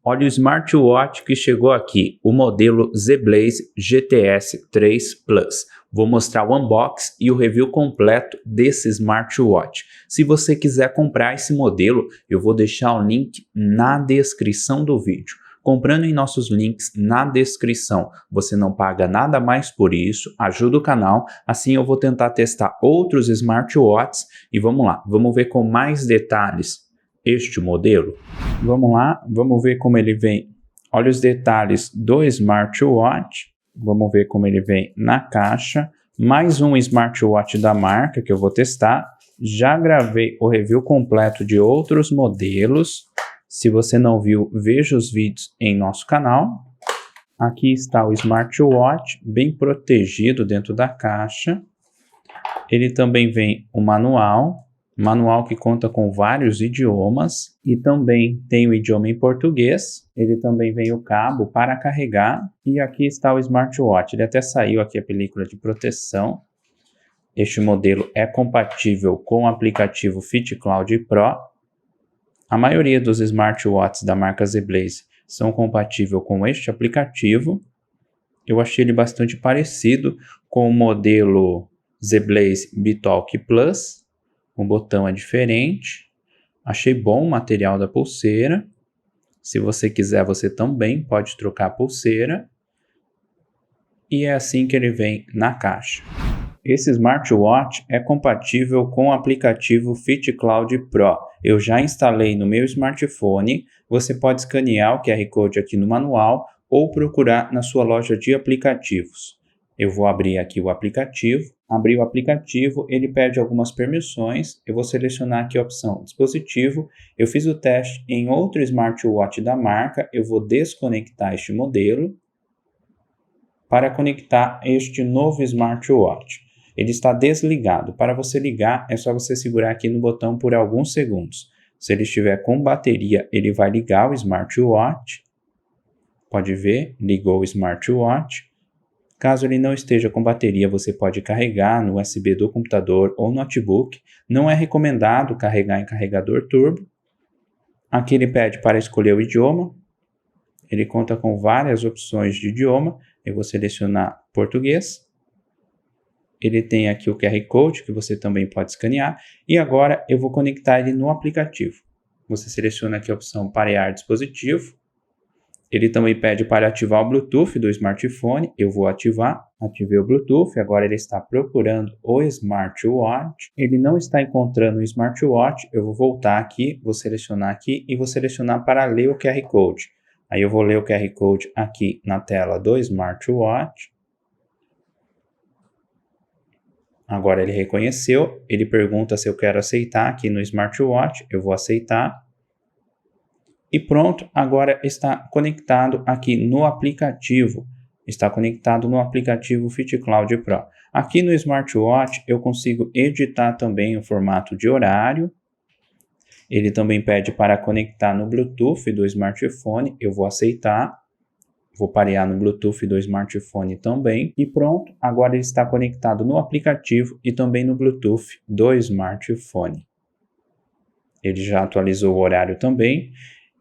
Olha o smartwatch que chegou aqui, o modelo Z-Blaze GTS 3 Plus. Vou mostrar o unboxing e o review completo desse smartwatch. Se você quiser comprar esse modelo, eu vou deixar o link na descrição do vídeo. Comprando em nossos links na descrição, você não paga nada mais por isso, ajuda o canal, assim eu vou tentar testar outros smartwatches e vamos lá, vamos ver com mais detalhes este modelo. Vamos lá, vamos ver como ele vem. Olha os detalhes do smartwatch, vamos ver como ele vem na caixa. Mais um smartwatch da marca que eu vou testar. Já gravei o review completo de outros modelos. Se você não viu, veja os vídeos em nosso canal. Aqui está o smartwatch, bem protegido dentro da caixa. Ele também vem o manual que conta com vários idiomas e também tem o idioma em português. Ele também vem o cabo para carregar e aqui está o smartwatch. Ele até saiu aqui a película de proteção. Este modelo é compatível com o aplicativo FitCloud Pro. A maioria dos smartwatches da marca Z-Blaze são compatíveis com este aplicativo. Eu achei ele bastante parecido com o modelo Z-Blaze BeeTalk Plus. O botão é diferente. Achei bom o material da pulseira. Se você quiser, você também pode trocar a pulseira. E é assim que ele vem na caixa. Esse smartwatch é compatível com o aplicativo FitCloud Pro. Eu já instalei no meu smartphone. Você pode escanear o QR Code aqui no manual ou procurar na sua loja de aplicativos. Eu vou abrir aqui o aplicativo. Abrir o aplicativo, ele pede algumas permissões. Eu vou selecionar aqui a opção dispositivo. Eu fiz o teste em outro smartwatch da marca. Eu vou desconectar este modelo para conectar este novo smartwatch. Ele está desligado. Para você ligar, é só você segurar aqui no botão por alguns segundos. Se ele estiver com bateria, ele vai ligar o smartwatch. Pode ver, ligou o smartwatch. Caso ele não esteja com bateria, você pode carregar no USB do computador ou notebook. Não é recomendado carregar em carregador turbo. Aqui ele pede para escolher o idioma. Ele conta com várias opções de idioma. Eu vou selecionar português. Ele tem aqui o QR Code que você também pode escanear. E agora eu vou conectar ele no aplicativo. Você seleciona aqui a opção parear dispositivo. Ele também pede para ativar o Bluetooth do smartphone. Eu vou ativar. Ativei o Bluetooth. Agora ele está procurando o smartwatch. Ele não está encontrando o smartwatch. Eu vou voltar aqui, vou selecionar aqui e vou selecionar para ler o QR Code. Aí eu vou ler o QR Code aqui na tela do smartwatch. Agora ele reconheceu. Ele pergunta se eu quero aceitar aqui no smartwatch. Eu vou aceitar. E pronto, agora está conectado aqui no aplicativo. Está conectado no aplicativo FitCloud Pro. Aqui no smartwatch eu consigo editar também o formato de horário. Ele também pede para conectar no Bluetooth do smartphone. Eu vou aceitar. Vou parear no Bluetooth do smartphone também. E pronto, agora ele está conectado no aplicativo e também no Bluetooth do smartphone. Ele já atualizou o horário também.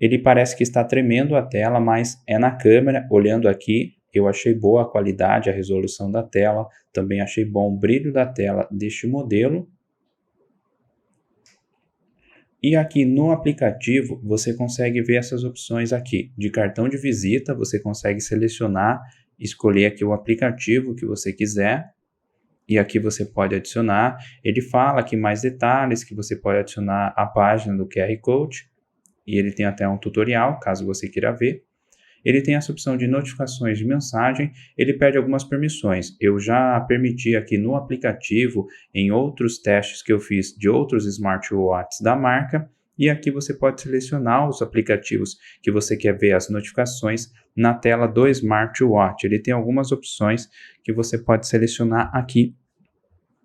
Ele parece que está tremendo a tela, mas é na câmera. Olhando aqui, eu achei boa a qualidade, a resolução da tela. Também achei bom o brilho da tela deste modelo. E aqui no aplicativo, você consegue ver essas opções aqui. De cartão de visita, você consegue selecionar, escolher aqui o aplicativo que você quiser. E aqui você pode adicionar. Ele fala aqui mais detalhes, que você pode adicionar a página do QR Code. E ele tem até um tutorial, caso você queira ver. Ele tem essa opção de notificações de mensagem. Ele pede algumas permissões. Eu já permiti aqui no aplicativo, em outros testes que eu fiz de outros smartwatches da marca. E aqui você pode selecionar os aplicativos que você quer ver as notificações na tela do smartwatch. Ele tem algumas opções que você pode selecionar aqui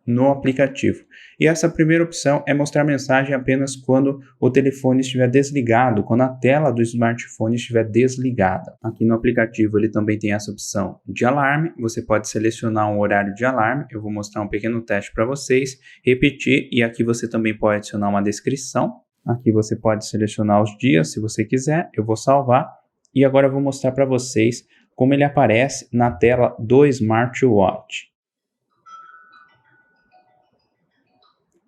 no aplicativo. E essa primeira opção é mostrar mensagem apenas quando o telefone estiver desligado, quando a tela do smartphone estiver desligada. Aqui no aplicativo ele também tem essa opção de alarme, você pode selecionar um horário de alarme. Eu vou mostrar um pequeno teste para vocês, repetir, e aqui você também pode adicionar uma descrição. Aqui você pode selecionar os dias se você quiser, eu vou salvar. E agora eu vou mostrar para vocês como ele aparece na tela do smartwatch.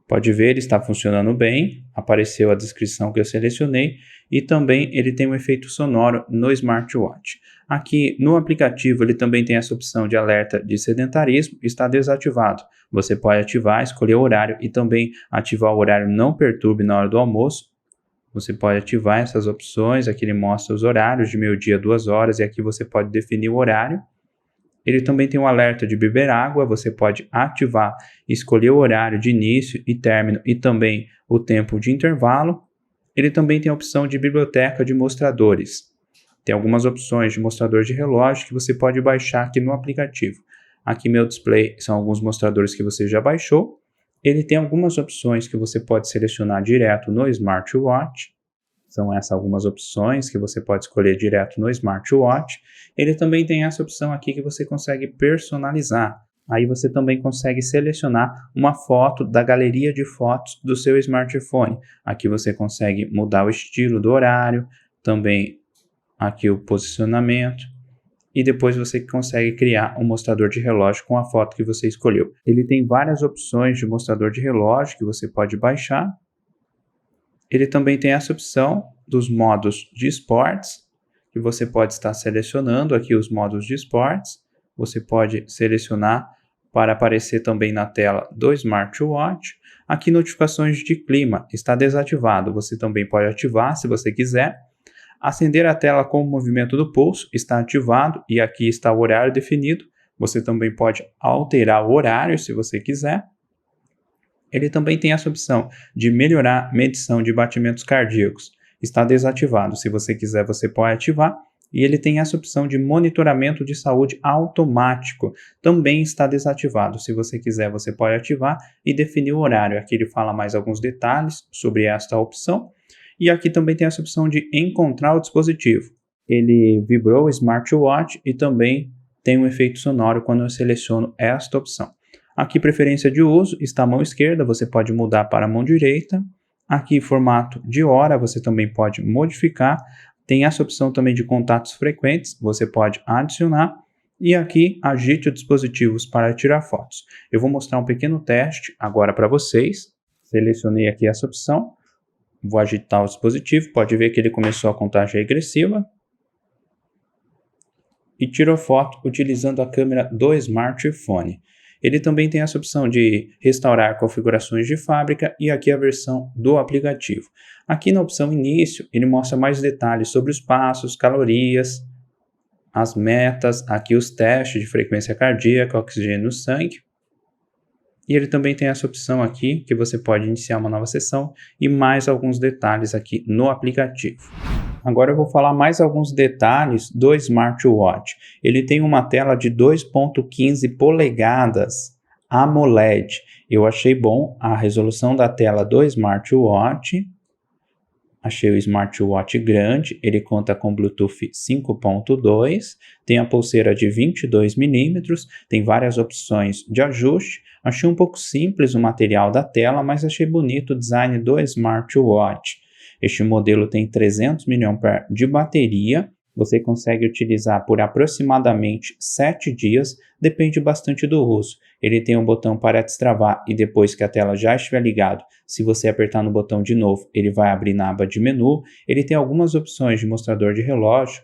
Pode ver, ele está funcionando bem, apareceu a descrição que eu selecionei e também ele tem um efeito sonoro no smartwatch. Aqui no aplicativo ele também tem essa opção de alerta de sedentarismo, está desativado. Você pode ativar, escolher o horário e também ativar o horário não perturbe na hora do almoço. Você pode ativar essas opções, aqui ele mostra os horários de meio-dia, 2 horas e aqui você pode definir o horário. Ele também tem um alerta de beber água, você pode ativar, escolher o horário de início e término e também o tempo de intervalo. Ele também tem a opção de biblioteca de mostradores. Tem algumas opções de mostrador de relógio que você pode baixar aqui no aplicativo. Aqui meu display são alguns mostradores que você já baixou. Ele tem algumas opções que você pode selecionar direto no smartwatch. São essas algumas opções que você pode escolher direto no smartwatch. Ele também tem essa opção aqui que você consegue personalizar. Aí você também consegue selecionar uma foto da galeria de fotos do seu smartphone. Aqui você consegue mudar o estilo do horário, também aqui o posicionamento. E depois você consegue criar um mostrador de relógio com a foto que você escolheu. Ele tem várias opções de mostrador de relógio que você pode baixar. Ele também tem essa opção dos modos de esportes, que você pode estar selecionando aqui os modos de esportes. Você pode selecionar para aparecer também na tela do smartwatch. Aqui notificações de clima está desativado, você também pode ativar se você quiser. Acender a tela com o movimento do pulso está ativado e aqui está o horário definido. Você também pode alterar o horário se você quiser. Ele também tem essa opção de melhorar medição de batimentos cardíacos. Está desativado. Se você quiser, você pode ativar. E ele tem essa opção de monitoramento de saúde automático. Também está desativado. Se você quiser, você pode ativar e definir o horário. Aqui ele fala mais alguns detalhes sobre esta opção. E aqui também tem essa opção de encontrar o dispositivo. Ele vibrou o smartwatch e também tem um efeito sonoro quando eu seleciono esta opção. Aqui, preferência de uso, está a mão esquerda, você pode mudar para a mão direita. Aqui, formato de hora, você também pode modificar. Tem essa opção também de contatos frequentes, você pode adicionar. E aqui, agite os dispositivos para tirar fotos. Eu vou mostrar um pequeno teste agora para vocês. Selecionei aqui essa opção. Vou agitar o dispositivo, pode ver que ele começou a contagem regressiva. E tirou foto utilizando a câmera do smartphone. Ele também tem essa opção de restaurar configurações de fábrica e aqui a versão do aplicativo. Aqui na opção início, ele mostra mais detalhes sobre os passos, calorias, as metas, aqui os testes de frequência cardíaca, oxigênio no sangue. E ele também tem essa opção aqui que você pode iniciar uma nova sessão e mais alguns detalhes aqui no aplicativo. Agora eu vou falar mais alguns detalhes do smartwatch. Ele tem uma tela de 2.15 polegadas AMOLED. Eu achei bom a resolução da tela do smartwatch. Achei o smartwatch grande, ele conta com Bluetooth 5.2, tem a pulseira de 22 mm, tem várias opções de ajuste. Achei um pouco simples o material da tela, mas achei bonito o design do smartwatch. Este modelo tem 300 mAh de bateria, você consegue utilizar por aproximadamente 7 dias, depende bastante do uso. Ele tem um botão para destravar e depois que a tela já estiver ligada, se você apertar no botão de novo, ele vai abrir na aba de menu. Ele tem algumas opções de mostrador de relógio,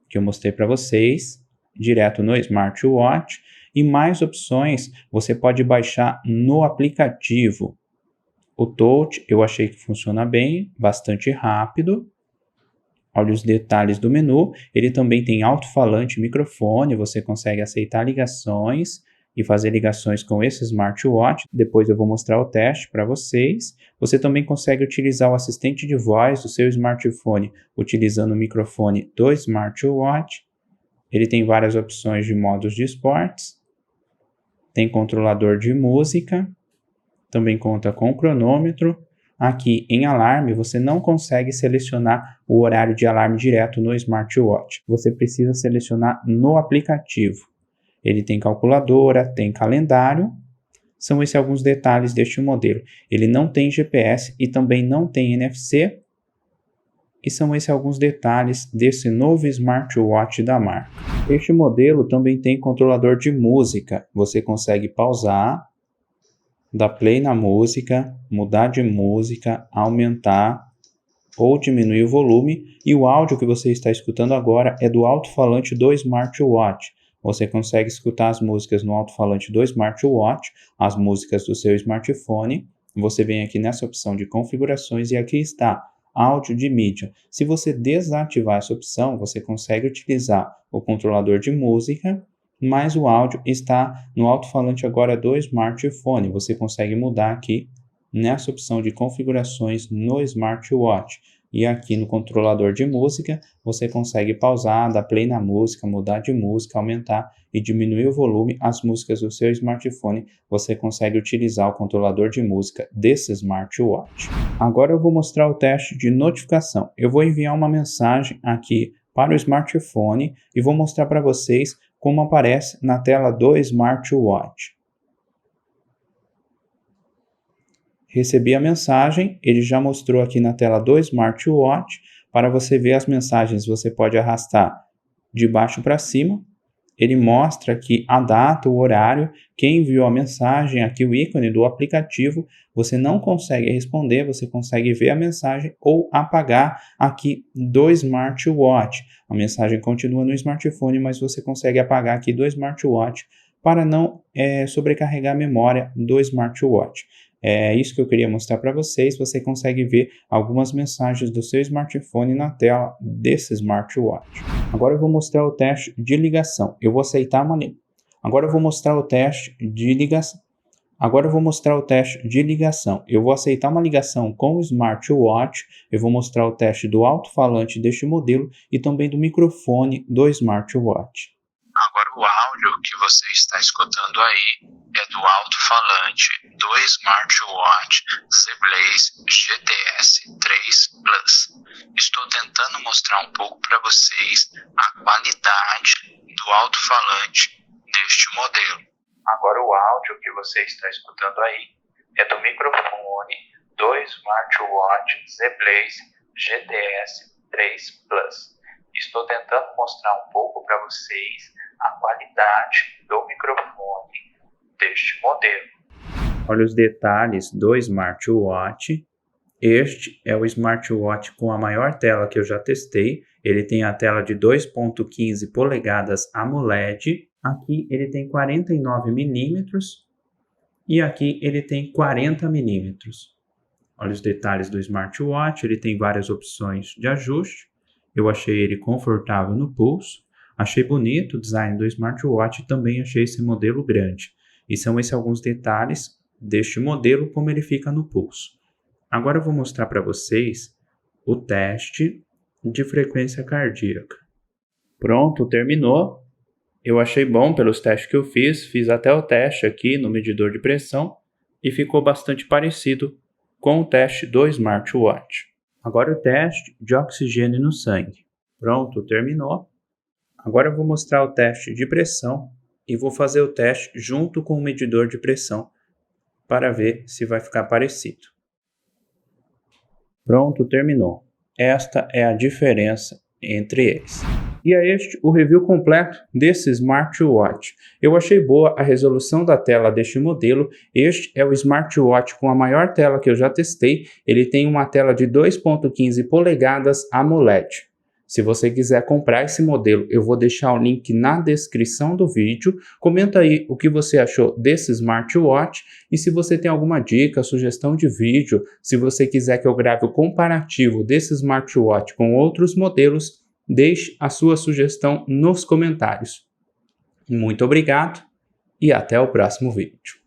que eu mostrei para vocês, direto no smartwatch. E mais opções você pode baixar no aplicativo. O touch eu achei que funciona bem, bastante rápido. Olha os detalhes do menu. Ele também tem alto-falante e microfone, você consegue aceitar ligações e fazer ligações com esse smartwatch. Depois eu vou mostrar o teste para vocês. Você também consegue utilizar o assistente de voz do seu smartphone utilizando o microfone do smartwatch. Ele tem várias opções de modos de esportes. Tem controlador de música. Também conta com cronômetro. Aqui em alarme, você não consegue selecionar o horário de alarme direto no smartwatch. Você precisa selecionar no aplicativo. Ele tem calculadora, tem calendário. São esses alguns detalhes deste modelo. Ele não tem GPS e também não tem NFC. E são esses alguns detalhes desse novo smartwatch da marca. Este modelo também tem controlador de música. Você consegue pausar, dar play na música, mudar de música, aumentar ou diminuir o volume. E o áudio que você está escutando agora é do alto-falante do smartwatch. Você consegue escutar as músicas no alto-falante do smartwatch, as músicas do seu smartphone. Você vem aqui nessa opção de configurações e aqui está áudio de mídia. Se você desativar essa opção, você consegue utilizar o controlador de música, mas o áudio está no alto-falante agora do smartphone. Você consegue mudar aqui nessa opção de configurações no smartwatch. E aqui no controlador de música, você consegue pausar, dar play na música, mudar de música, aumentar e diminuir o volume. As músicas do seu smartphone, você consegue utilizar o controlador de música desse smartwatch. Agora eu vou mostrar o teste de notificação. Eu vou enviar uma mensagem aqui para o smartphone e vou mostrar para vocês como aparece na tela do smartwatch. Recebi a mensagem, ele já mostrou aqui na tela do smartwatch. Para você ver as mensagens, você pode arrastar de baixo para cima. Ele mostra aqui a data, o horário, quem enviou a mensagem, aqui o ícone do aplicativo. Você não consegue responder, você consegue ver a mensagem ou apagar aqui do smartwatch. A mensagem continua no smartphone, mas você consegue apagar aqui do smartwatch para não sobrecarregar a memória do smartwatch. É isso que eu queria mostrar para vocês. Você consegue ver algumas mensagens do seu smartphone na tela desse smartwatch. Agora eu vou mostrar o teste de ligação. Eu vou aceitar uma... Agora eu vou mostrar o teste de ligação. Eu vou aceitar uma ligação com o smartwatch. Eu vou mostrar o teste do alto-falante deste modelo e também do microfone do smartwatch. Agora o áudio que você está escutando aí é do alto-falante do smartwatch ZBlaze GTS 3 Plus. Estou tentando mostrar um pouco para vocês a qualidade do alto-falante deste modelo. Agora o áudio que você está escutando aí é do microfone do smartwatch ZBlaze GTS 3 Plus. Estou tentando mostrar um pouco para vocês a qualidade do microfone deste modelo. Olha os detalhes do smartwatch. Este é o smartwatch com a maior tela que eu já testei. Ele tem a tela de 2.15 polegadas AMOLED. Aqui ele tem 49 milímetros e aqui ele tem 40 milímetros. Olha os detalhes do smartwatch. Ele tem várias opções de ajuste. Eu achei ele confortável no pulso. Achei bonito o design do smartwatch e também achei esse modelo grande. E são esses alguns detalhes deste modelo, como ele fica no pulso. Agora eu vou mostrar para vocês o teste de frequência cardíaca. Pronto, terminou. Eu achei bom pelos testes que eu fiz até o teste aqui no medidor de pressão e ficou bastante parecido com o teste do smartwatch. Agora o teste de oxigênio no sangue. Pronto, terminou. Agora eu vou mostrar o teste de pressão e vou fazer o teste junto com o medidor de pressão para ver se vai ficar parecido. Pronto, terminou. Esta é a diferença entre eles. E é este o review completo desse smartwatch. Eu achei boa a resolução da tela deste modelo. Este é o smartwatch com a maior tela que eu já testei. Ele tem uma tela de 2.15 polegadas AMOLED. Se você quiser comprar esse modelo, eu vou deixar o link na descrição do vídeo. Comenta aí o que você achou desse smartwatch e se você tem alguma dica, sugestão de vídeo, se você quiser que eu grave o comparativo desse smartwatch com outros modelos, deixe a sua sugestão nos comentários. Muito obrigado e até o próximo vídeo.